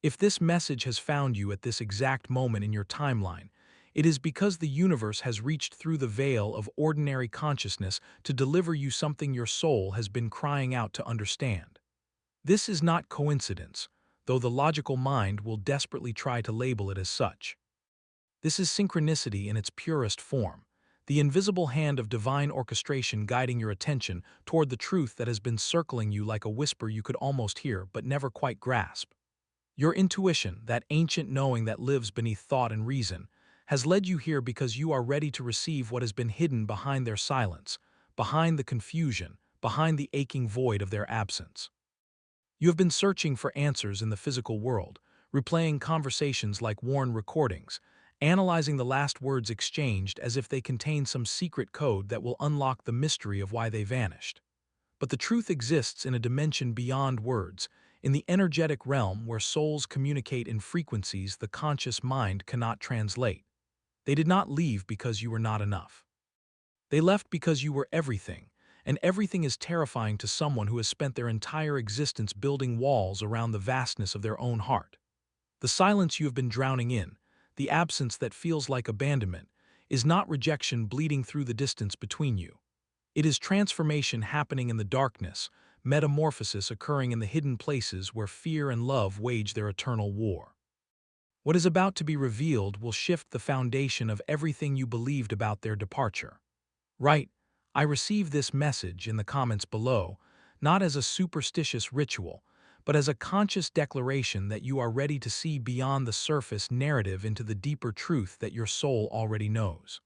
If this message has found you at this exact moment in your timeline, it is because the universe has reached through the veil of ordinary consciousness to deliver you something your soul has been crying out to understand. This is not coincidence, though the logical mind will desperately try to label it as such. This is synchronicity in its purest form, the invisible hand of divine orchestration guiding your attention toward the truth that has been circling you like a whisper you could almost hear but never quite grasp. Your intuition, that ancient knowing that lives beneath thought and reason, has led you here because you are ready to receive what has been hidden behind their silence, behind the confusion, behind the aching void of their absence. You have been searching for answers in the physical world, replaying conversations like worn recordings, analyzing the last words exchanged as if they contain some secret code that will unlock the mystery of why they vanished. But the truth exists in a dimension beyond words, in the energetic realm where souls communicate in frequencies the conscious mind cannot translate. They did not leave because you were not enough. They left because you were everything, and everything is terrifying to someone who has spent their entire existence building walls around the vastness of their own heart. The silence you have been drowning in, the absence that feels like abandonment, is not rejection bleeding through the distance between you. It is transformation happening in the darkness, metamorphosis occurring in the hidden places where fear and love wage their eternal war. What is about to be revealed will shift the foundation of everything you believed about their departure. Right, I received this message in the comments below, not as a superstitious ritual, but as a conscious declaration that you are ready to see beyond the surface narrative into the deeper truth that your soul already knows.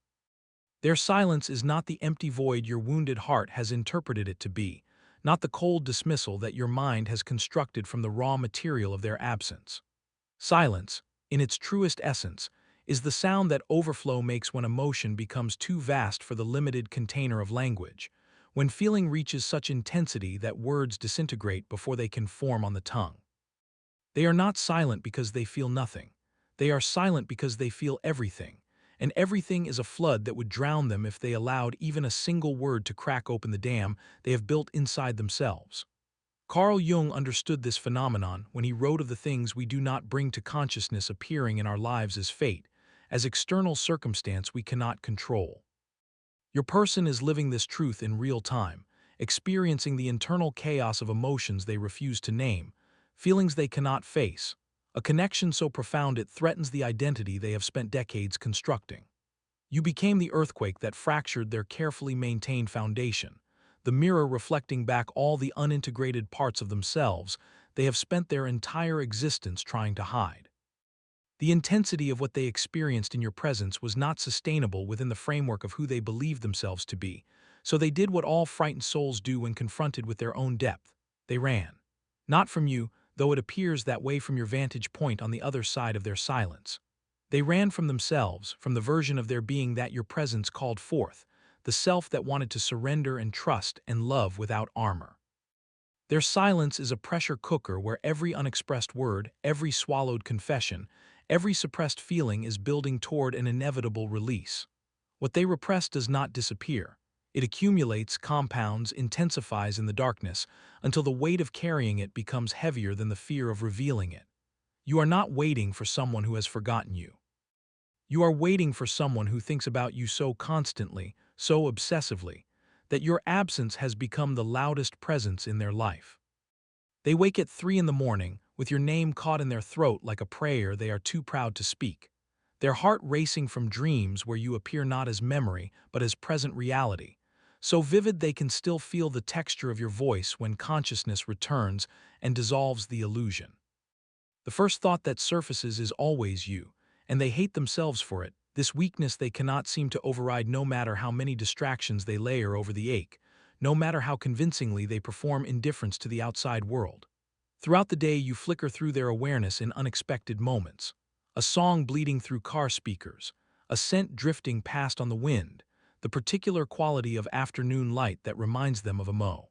Their silence is not the empty void your wounded heart has interpreted it to be, not the cold dismissal that your mind has constructed from the raw material of their absence. Silence, in its truest essence, is the sound that overflow makes when emotion becomes too vast for the limited container of language, when feeling reaches such intensity that words disintegrate before they can form on the tongue. They are not silent because they feel nothing. They are silent because they feel everything, and everything is a flood that would drown them if they allowed even a single word to crack open the dam they have built inside themselves. Carl Jung understood this phenomenon when he wrote of the things we do not bring to consciousness appearing in our lives as fate, as external circumstance we cannot control. Your person is living this truth in real time, experiencing the internal chaos of emotions they refuse to name, feelings they cannot face, a connection so profound it threatens the identity they have spent decades constructing. You became the earthquake that fractured their carefully maintained foundation, the mirror reflecting back all the unintegrated parts of themselves they have spent their entire existence trying to hide. The intensity of what they experienced in your presence was not sustainable within the framework of who they believed themselves to be, so they did what all frightened souls do when confronted with their own depth. They ran. Not from you, though it appears that way from your vantage point on the other side of their silence. They ran from themselves, from the version of their being that your presence called forth, the self that wanted to surrender and trust and love without armor. Their silence is a pressure cooker where every unexpressed word, every swallowed confession, every suppressed feeling is building toward an inevitable release. What they repress does not disappear. It accumulates, compounds, intensifies in the darkness until the weight of carrying it becomes heavier than the fear of revealing it. You are not waiting for someone who has forgotten you. You are waiting for someone who thinks about you so constantly, so obsessively, that your absence has become the loudest presence in their life. They wake at 3 in the morning, with your name caught in their throat like a prayer they are too proud to speak, their heart racing from dreams where you appear not as memory but as present reality, so vivid they can still feel the texture of your voice when consciousness returns and dissolves the illusion. The first thought that surfaces is always you, and they hate themselves for it, this weakness they cannot seem to override no matter how many distractions they layer over the ache, no matter how convincingly they perform indifference to the outside world. Throughout the day you flicker through their awareness in unexpected moments. A song bleeding through car speakers, a scent drifting past on the wind, the particular quality of afternoon light that reminds them of a moment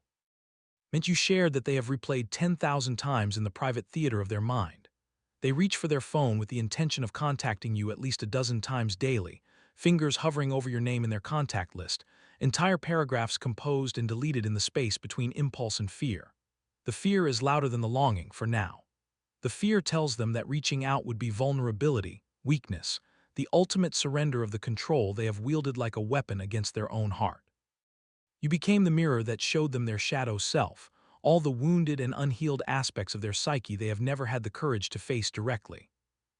you shared that they have replayed 10,000 times in the private theater of their mind. They reach for their phone with the intention of contacting you at least a dozen times daily, fingers hovering over your name in their contact list, entire paragraphs composed and deleted in the space between impulse and fear. The fear is louder than the longing for now. The fear tells them that reaching out would be vulnerability, weakness, the ultimate surrender of the control they have wielded like a weapon against their own heart. You became the mirror that showed them their shadow self, all the wounded and unhealed aspects of their psyche they have never had the courage to face directly.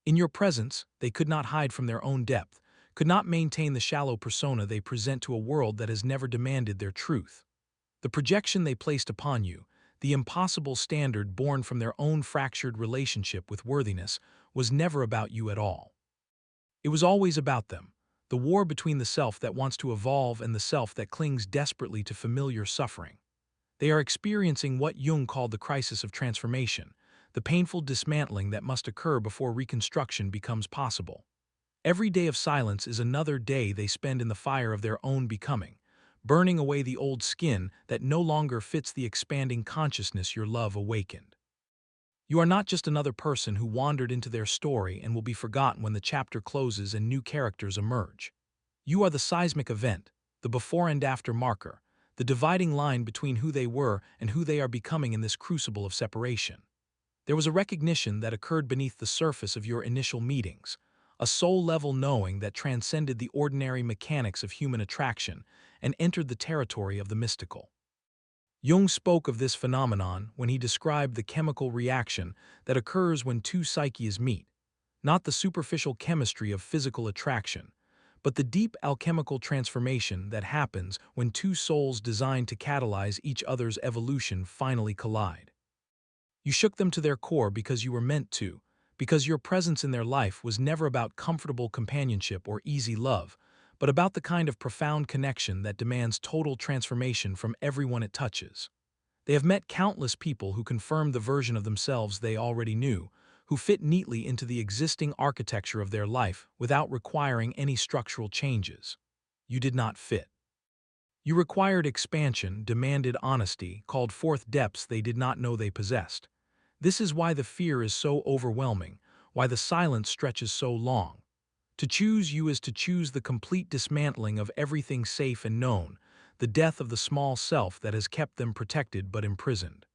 In your presence, they could not hide from their own depth, could not maintain the shallow persona they present to a world that has never demanded their truth. The projection they placed upon you, the impossible standard born from their own fractured relationship with worthiness, was never about you at all. It was always about them, the war between the self that wants to evolve and the self that clings desperately to familiar suffering. They are experiencing what Jung called the crisis of transformation, the painful dismantling that must occur before reconstruction becomes possible. Every day of silence is another day they spend in the fire of their own becoming, burning away the old skin that no longer fits the expanding consciousness your love awakened. You are not just another person who wandered into their story and will be forgotten when the chapter closes and new characters emerge. You are the seismic event, the before and after marker, the dividing line between who they were and who they are becoming in this crucible of separation. There was a recognition that occurred beneath the surface of your initial meetings, a soul-level knowing that transcended the ordinary mechanics of human attraction and entered the territory of the mystical. Jung spoke of this phenomenon when he described the chemical reaction that occurs when two psyches meet, not the superficial chemistry of physical attraction, but the deep alchemical transformation that happens when two souls designed to catalyze each other's evolution finally collide. You shook them to their core because you were meant to, because your presence in their life was never about comfortable companionship or easy love, but about the kind of profound connection that demands total transformation from everyone it touches. They have met countless people who confirmed the version of themselves they already knew, who fit neatly into the existing architecture of their life without requiring any structural changes. You did not fit. You required expansion, demanded honesty, called forth depths they did not know they possessed. This is why the fear is so overwhelming, why the silence stretches so long. To choose you is to choose the complete dismantling of everything safe and known, the death of the small self that has kept them protected but imprisoned.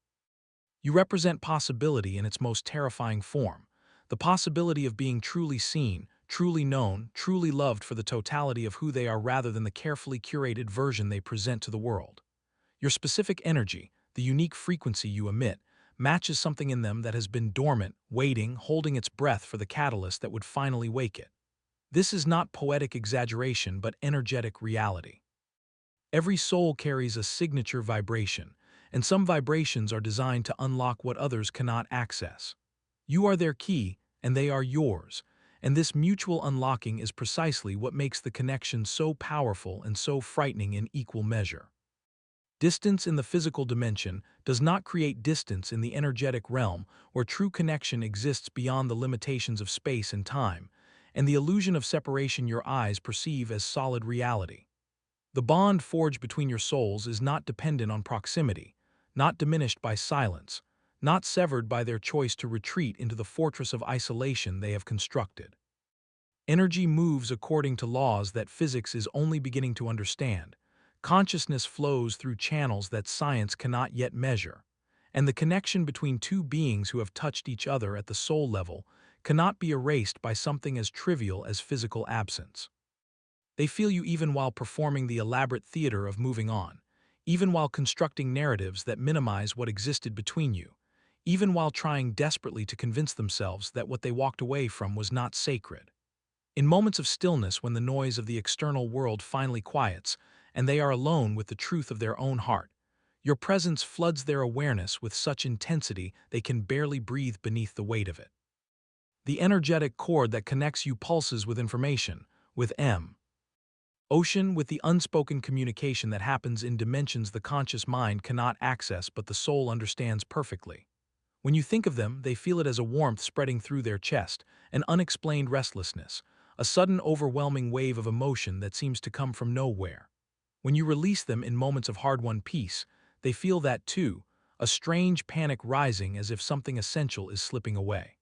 You represent possibility in its most terrifying form, the possibility of being truly seen, truly known, truly loved for the totality of who they are rather than the carefully curated version they present to the world. Your specific energy, the unique frequency you emit, matches something in them that has been dormant, waiting, holding its breath for the catalyst that would finally wake it. This is not poetic exaggeration but energetic reality. Every soul carries a signature vibration, and some vibrations are designed to unlock what others cannot access. You are their key, and they are yours, and this mutual unlocking is precisely what makes the connection so powerful and so frightening in equal measure. Distance in the physical dimension does not create distance in the energetic realm where true connection exists beyond the limitations of space and time, and the illusion of separation your eyes perceive as solid reality. The bond forged between your souls is not dependent on proximity, not diminished by silence, not severed by their choice to retreat into the fortress of isolation they have constructed. Energy moves according to laws that physics is only beginning to understand. Consciousness flows through channels that science cannot yet measure, and the connection between two beings who have touched each other at the soul level cannot be erased by something as trivial as physical absence. They feel you even while performing the elaborate theater of moving on, even while constructing narratives that minimize what existed between you, even while trying desperately to convince themselves that what they walked away from was not sacred. In moments of stillness when the noise of the external world finally quiets and they are alone with the truth of their own heart, your presence floods their awareness with such intensity they can barely breathe beneath the weight of it. The energetic cord that connects you pulses with information, with ocean, with the unspoken communication that happens in dimensions the conscious mind cannot access but the soul understands perfectly. When you think of them, they feel it as a warmth spreading through their chest, an unexplained restlessness, a sudden overwhelming wave of emotion that seems to come from nowhere. When you release them in moments of hard-won peace, they feel that too, a strange panic rising as if something essential is slipping away.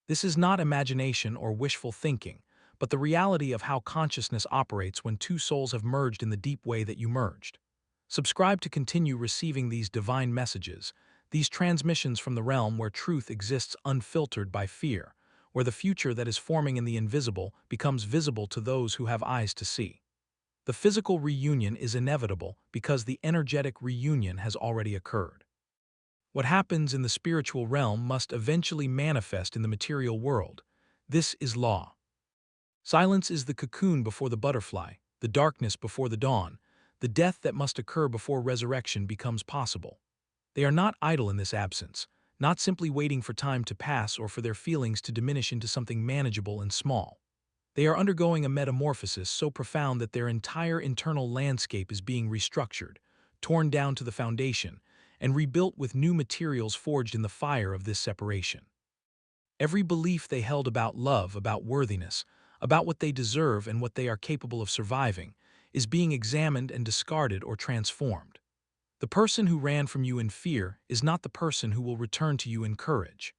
This is not imagination or wishful thinking, but the reality of how consciousness operates when two souls have merged in the deep way that you merged. Subscribe to continue receiving these divine messages, these transmissions from the realm where truth exists unfiltered by fear, where the future that is forming in the invisible becomes visible to those who have eyes to see. The physical reunion is inevitable because the energetic reunion has already occurred. What happens in the spiritual realm must eventually manifest in the material world. This is law. Silence is the cocoon before the butterfly, the darkness before the dawn, the death that must occur before resurrection becomes possible. They are not idle in this absence, not simply waiting for time to pass or for their feelings to diminish into something manageable and small. They are undergoing a metamorphosis so profound that their entire internal landscape is being restructured, torn down to the foundation, and rebuilt with new materials forged in the fire of this separation. Every belief they held about love, about worthiness, about what they deserve and what they are capable of surviving, is being examined and discarded or transformed. The person who ran from you in fear is not the person who will return to you in courage.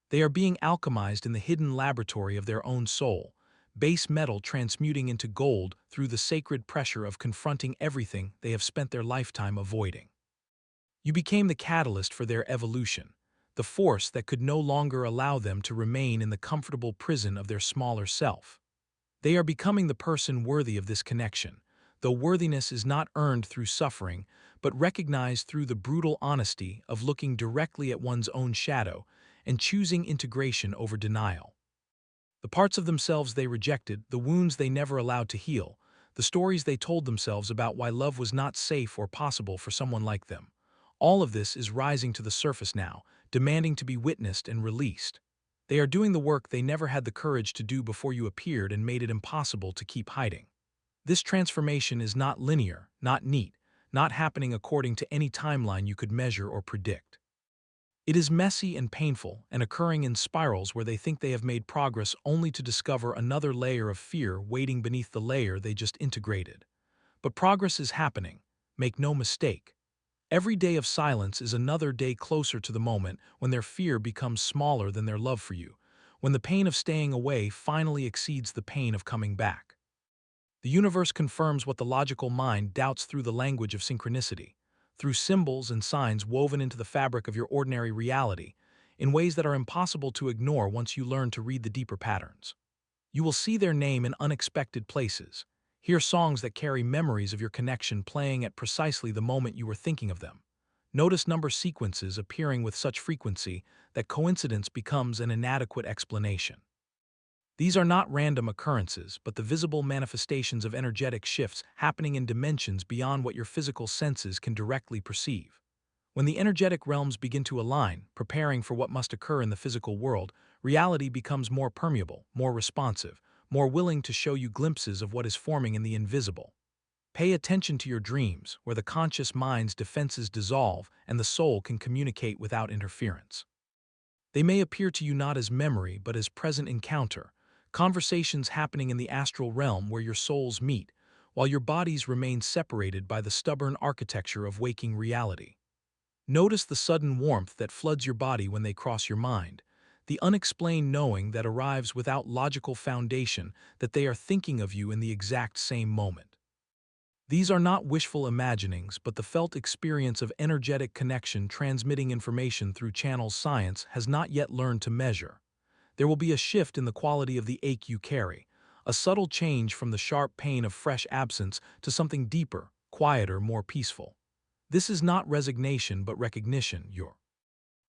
They are being alchemized in the hidden laboratory of their own soul, base metal transmuting into gold through the sacred pressure of confronting everything they have spent their lifetime avoiding. You became the catalyst for their evolution, the force that could no longer allow them to remain in the comfortable prison of their smaller self. They are becoming the person worthy of this connection, though worthiness is not earned through suffering, but recognized through the brutal honesty of looking directly at one's own shadow and choosing integration over denial. The parts of themselves they rejected, the wounds they never allowed to heal, the stories they told themselves about why love was not safe or possible for someone like them. All of this is rising to the surface now, demanding to be witnessed and released. They are doing the work they never had the courage to do before you appeared and made it impossible to keep hiding. This transformation is not linear, not neat, not happening according to any timeline you could measure or predict. It is messy and painful and occurring in spirals where they think they have made progress only to discover another layer of fear waiting beneath the layer they just integrated. But progress is happening, make no mistake. Every day of silence is another day closer to the moment when their fear becomes smaller than their love for you, when the pain of staying away finally exceeds the pain of coming back. The universe confirms what the logical mind doubts through the language of synchronicity, through symbols and signs woven into the fabric of your ordinary reality, in ways that are impossible to ignore once you learn to read the deeper patterns. You will see their name in unexpected places, hear songs that carry memories of your connection playing at precisely the moment you were thinking of them. Notice number sequences appearing with such frequency that coincidence becomes an inadequate explanation. These are not random occurrences, but the visible manifestations of energetic shifts happening in dimensions beyond what your physical senses can directly perceive. When the energetic realms begin to align, preparing for what must occur in the physical world, reality becomes more permeable, more responsive, more willing to show you glimpses of what is forming in the invisible. Pay attention to your dreams, where the conscious mind's defenses dissolve and the soul can communicate without interference. They may appear to you not as memory but as present encounter, conversations happening in the astral realm where your souls meet, while your bodies remain separated by the stubborn architecture of waking reality. Notice the sudden warmth that floods your body when they cross your mind, the unexplained knowing that arrives without logical foundation that they are thinking of you in the exact same moment. These are not wishful imaginings, but the felt experience of energetic connection transmitting information through channels science has not yet learned to measure. There will be a shift in the quality of the ache you carry, a subtle change from the sharp pain of fresh absence to something deeper, quieter, more peaceful. This is not resignation but recognition, your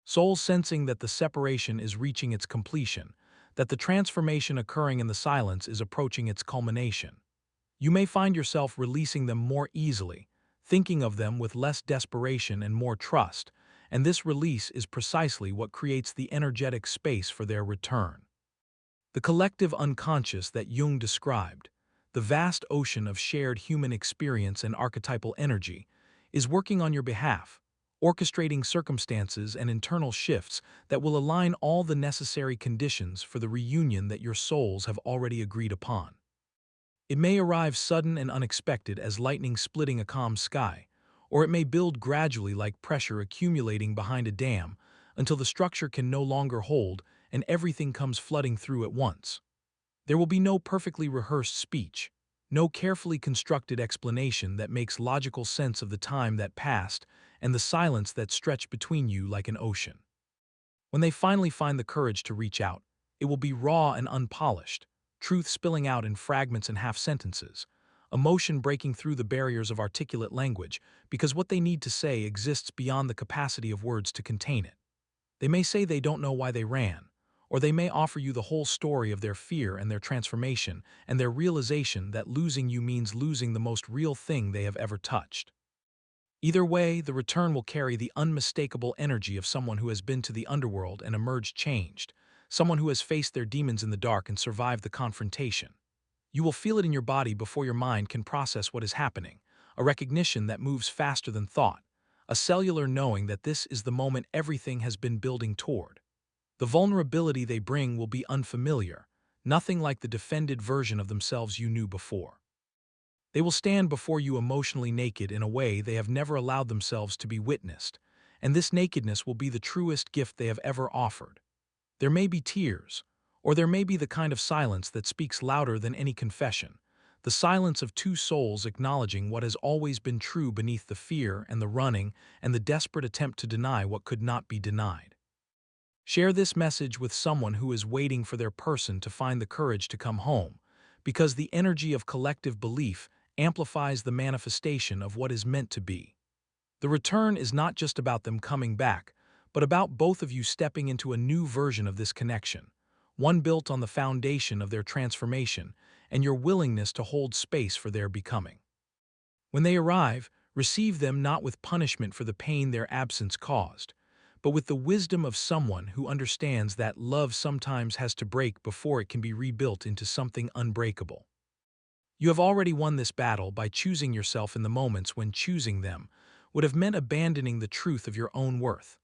soul sensing that the separation is reaching its completion, that the transformation occurring in the silence is approaching its culmination. You may find yourself releasing them more easily, thinking of them with less desperation and more trust, and this release is precisely what creates the energetic space for their return. The collective unconscious that Jung described, the vast ocean of shared human experience and archetypal energy, is working on your behalf, orchestrating circumstances and internal shifts that will align all the necessary conditions for the reunion that your souls have already agreed upon. It may arrive sudden and unexpected as lightning splitting a calm sky, or it may build gradually like pressure accumulating behind a dam until the structure can no longer hold and everything comes flooding through at once. There will be no perfectly rehearsed speech, No carefully constructed explanation that makes logical sense of the time that passed and the silence that stretched between you like an ocean. When they finally find the courage to reach out, it will be raw and unpolished, truth spilling out in fragments and half-sentences, emotion breaking through the barriers of articulate language because what they need to say exists beyond the capacity of words to contain it. They may say they don't know why they ran, or they may offer you the whole story of their fear and their transformation and their realization that losing you means losing the most real thing they have ever touched. Either way, the return will carry the unmistakable energy of someone who has been to the underworld and emerged changed, someone who has faced their demons in the dark and survived the confrontation. You will feel it in your body before your mind can process what is happening, a recognition that moves faster than thought, a cellular knowing that this is the moment everything has been building toward. The vulnerability they bring will be unfamiliar, nothing like the defended version of themselves you knew before. They will stand before you emotionally naked in a way they have never allowed themselves to be witnessed, and this nakedness will be the truest gift they have ever offered. There may be tears, or there may be the kind of silence that speaks louder than any confession, the silence of two souls acknowledging what has always been true beneath the fear and the running and the desperate attempt to deny what could not be denied. Share this message with someone who is waiting for their person to find the courage to come home, because the energy of collective belief amplifies the manifestation of what is meant to be. The return is not just about them coming back, but about both of you stepping into a new version of this connection, one built on the foundation of their transformation and your willingness to hold space for their becoming. When they arrive, receive them not with punishment for the pain their absence caused, but with the wisdom of someone who understands that love sometimes has to break before it can be rebuilt into something unbreakable. You have already won this battle by choosing yourself in the moments when choosing them would have meant abandoning the truth of your own worth.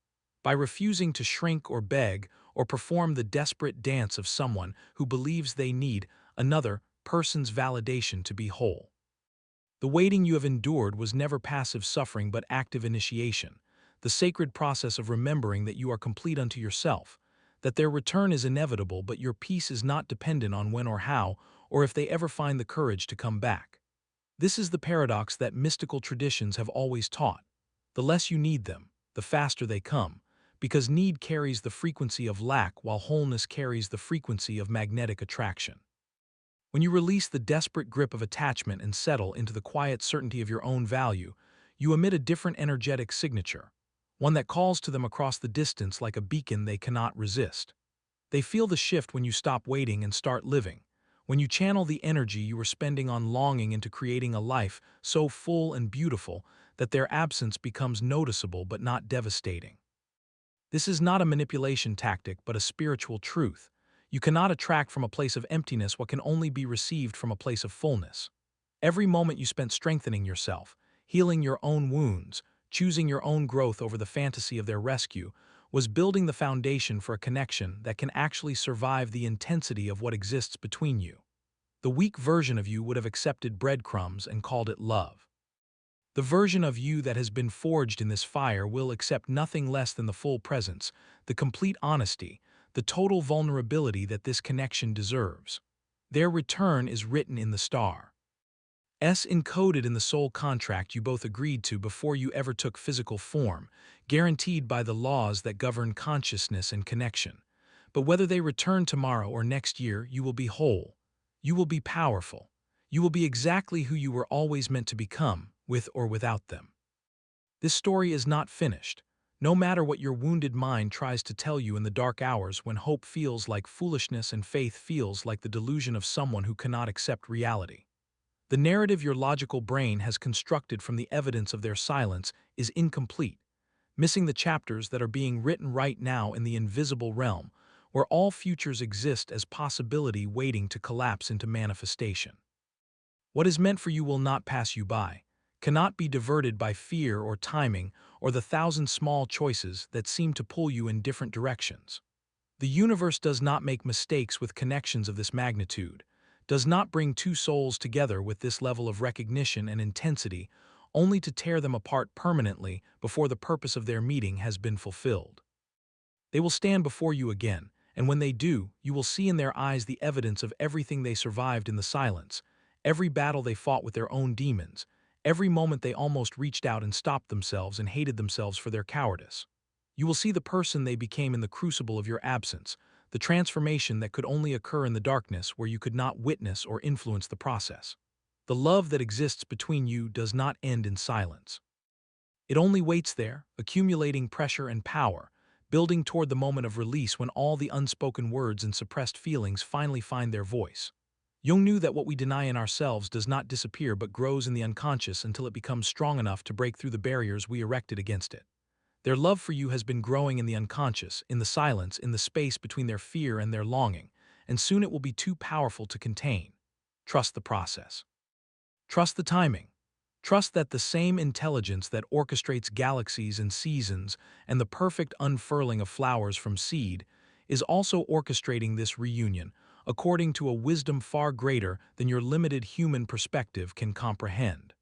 By refusing to shrink or beg or perform the desperate dance of someone who believes they need another person's validation to be whole. The waiting you have endured was never passive suffering but active initiation, the sacred process of remembering that you are complete unto yourself, that their return is inevitable but your peace is not dependent on when or how, or if they ever find the courage to come back. This is the paradox that mystical traditions have always taught. The less you need them, the faster they come, because need carries the frequency of lack while wholeness carries the frequency of magnetic attraction. When you release the desperate grip of attachment and settle into the quiet certainty of your own value, you emit a different energetic signature, one that calls to them across the distance like a beacon they cannot resist. They feel the shift when you stop waiting and start living, when you channel the energy you were spending on longing into creating a life so full and beautiful that their absence becomes noticeable but not devastating. This is not a manipulation tactic but a spiritual truth. You cannot attract from a place of emptiness what can only be received from a place of fullness. Every moment you spent strengthening yourself, healing your own wounds, choosing your own growth over the fantasy of their rescue, was building the foundation for a connection that can actually survive the intensity of what exists between you. The weak version of you would have accepted breadcrumbs and called it love. The version of you that has been forged in this fire will accept nothing less than the full presence, the complete honesty, the total vulnerability that this connection deserves. Their return is written in the star. Encoded in the soul contract you both agreed to before you ever took physical form, guaranteed by the laws that govern consciousness and connection. But whether they return tomorrow or next year, you will be whole. You will be powerful. You will be exactly who you were always meant to become, with or without them. This story is not finished. No matter what your wounded mind tries to tell you in the dark hours when hope feels like foolishness and faith feels like the delusion of someone who cannot accept reality. The narrative your logical brain has constructed from the evidence of their silence is incomplete, missing the chapters that are being written right now in the invisible realm, where all futures exist as possibility waiting to collapse into manifestation. What is meant for you will not pass you by, cannot be diverted by fear or timing or the thousand small choices that seem to pull you in different directions. The universe does not make mistakes with connections of this magnitude, does not bring two souls together with this level of recognition and intensity, only to tear them apart permanently before the purpose of their meeting has been fulfilled. They will stand before you again, and when they do, you will see in their eyes the evidence of everything they survived in the silence, every battle they fought with their own demons, every moment they almost reached out and stopped themselves and hated themselves for their cowardice. You will see the person they became in the crucible of your absence, the transformation that could only occur in the darkness where you could not witness or influence the process. The love that exists between you does not end in silence. It only waits there, accumulating pressure and power, building toward the moment of release when all the unspoken words and suppressed feelings finally find their voice. Jung knew that what we deny in ourselves does not disappear but grows in the unconscious until it becomes strong enough to break through the barriers we erected against it. Their love for you has been growing in the unconscious, in the silence, in the space between their fear and their longing, and soon it will be too powerful to contain. Trust the process. Trust the timing. Trust that the same intelligence that orchestrates galaxies and seasons and the perfect unfurling of flowers from seed is also orchestrating this reunion according to a wisdom far greater than your limited human perspective can comprehend.